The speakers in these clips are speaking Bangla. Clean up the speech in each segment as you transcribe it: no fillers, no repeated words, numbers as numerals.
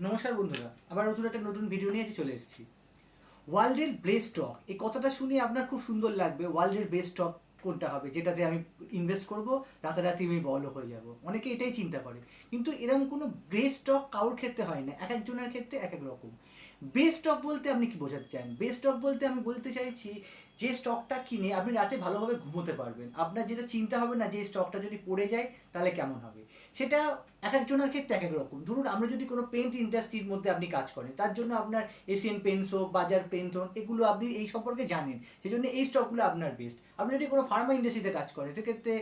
নমস্কার বন্ধুরা, আবার নতুন ভিডিও নিয়ে চলে এসেছি। ওয়ার্ল্ডের বেস্ট স্টক, এই কথাটা শুনে আপনার খুব সুন্দর লাগবে। ওয়ার্ল্ডের বেস্ট স্টক কোনটা হবে যেটাতে আমি ইনভেস্ট করব, রাতারাতি আমি বড়লোক হয়ে যাব, অনেকে এটাই চিন্তা করে। কিন্তু এরকম কোনো বেস্ট স্টক কারোর ক্ষেত্রে হয় না, এক একজনের ক্ষেত্রে এক এক রকম। বেস্ট স্টক বলতে আপনি কি বোঝাতে চান? বেস্ট স্টক বলতে আমি বলতে চাইছি যে স্টকটা কিনে আপনি রাতে ভালোভাবে ঘুমোতে পারবেন। আপনার যেটা চিন্তা হবে না যে স্টকটা যদি পড়ে যায় তাহলে কেমন হবে, সেটা এক একজনের ক্ষেত্রে এক এক রকম। ধরুন, আমরা যদি কোনো পেন্ট ইন্ডাস্ট্রির মধ্যে আপনি কাজ করেন, তার জন্য আপনার এশিয়ান পেন্টস হোক, বাজার পেন্টস হোক, এগুলো আপনি এই সম্পর্কে জানেন, সেই জন্য এই স্টকগুলো আপনার বেস্ট। আপনি যদি কোনো ফার্মা ইন্ডাস্ট্রিতে কাজ করেন, সেক্ষেত্রে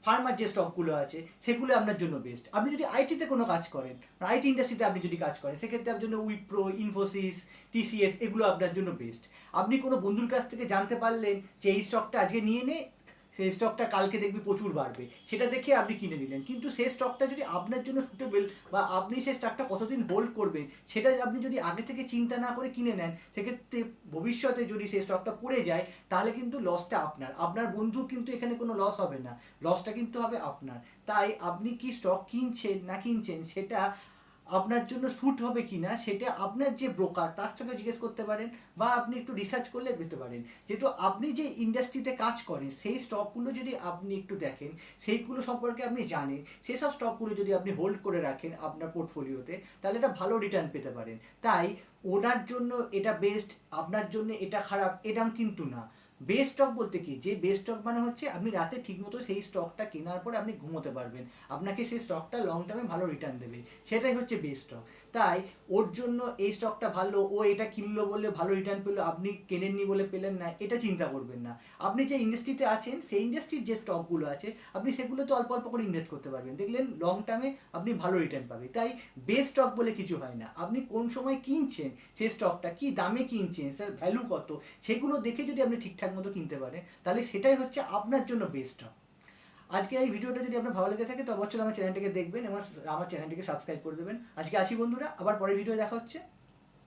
ফার্মার যে স্টকগুলো আছে সেগুলো আপনার জন্য বেস্ট। আপনি যদি আইটিতে কোনো কাজ করেন, আইটি ইন্ডাস্ট্রিতে আপনি যদি কাজ করেন, সেক্ষেত্রে আপনার জন্য উইপ্রো, ইনফোসিস, টিসিএস এগুলো আপনার জন্য বেস্ট। আপনি কোনো বন্ধুর কাছ থেকে জানতে পারলেন যে এই স্টকটা আজকে নিয়ে নে, সেই স্টকটা কালকে দেখবি প্রচুর বাড়বে, সেটা দেখে আপনি কিনে নিলেন। কিন্তু সেই স্টকটা যদি আপনার জন্য সুটেবল, বা আপনি সেই স্টকটা কতদিন হোল্ড করবেন সেটা আপনি যদি আগে থেকে চিন্তা না করে কিনে নেন, সেক্ষেত্রে ভবিষ্যতে যদি সেই স্টকটা পড়ে যায় তাহলে কিন্তু লসটা আপনার। আপনার বন্ধু কিন্তু এখানে কোনো লস হবে না, লসটা কিন্তু হবে আপনার। তাই আপনি কি স্টক কিনছেন না কিনছেন সেটা আপনার জন্য স্যুট হবে কি না সেটা আপনার যে ব্রোকার তার থেকে জিজ্ঞেস করতে পারেন, বা আপনি একটু রিসার্চ করলে পেতে পারেন। যেহেতু আপনি যে ইন্ডাস্ট্রিতে কাজ করেন সেই স্টকগুলো যদি আপনি একটু দেখেন, সেইগুলো সম্পর্কে আপনি জানেন, সেই সব স্টকগুলো যদি আপনি হোল্ড করে রাখেন আপনার পোর্টফোলিওতে, তাহলে এটা ভালো রিটার্ন পেতে পারেন। তাই ওনার জন্য এটা বেস্ট, আপনার জন্য এটা খারাপ, এরকম কিন্তু না। বেস্ট স্টক বলতে কি, যে বেস্ট স্টক মানে হচ্ছে আপনি রাতে ঠিকমতো সেই স্টকটা কেনার পরে আপনি ঘুমোতে পারবেন, আপনাকে সেই স্টকটা লং টার্মে ভালো রিটার্ন দেবে, সেটাই হচ্ছে বেস্ট স্টক। তাই ওর জন্য এই স্টকটা ভালো, ও এটা কিনলো বলে ভালো রিটার্ন পেলো, আপনি কেনেননি বলে পেলেন না, এটা চিন্তা করবেন না। আপনি যে ইন্ডাস্ট্রিতে আছেন সেই ইন্ডাস্ট্রির যে স্টকগুলো আছে আপনি সেগুলোতে অল্প অল্প করে ইনভেস্ট করতে পারবেন, দেখলেন লং টার্মে আপনি ভালো রিটার্ন পাবেন। তাই বেস্ট স্টক বলে কিছু হয় না, আপনি কোন সময় কিনছেন, সেই স্টকটা কি দামে কিনছেন, স্যার ভ্যালু কত, সেগুলো দেখে যদি আপনি ঠিকঠাক মতো কিনতে পারেন তাহলে সেটাই হচ্ছে আপনার জন্য বেস্ট স্টক। আজকে এই ভিডিওটা যদি আপনার ভালো লেগে থাকে তো অবশ্যই আমার চ্যানেলটিকে দেখবেন এবং আমার চ্যানেলটিকে সাবস্ক্রাইব করে দেবেন। আজকে আসি বন্ধুরা, আবার পরের ভিডিও দেখা হচ্ছে।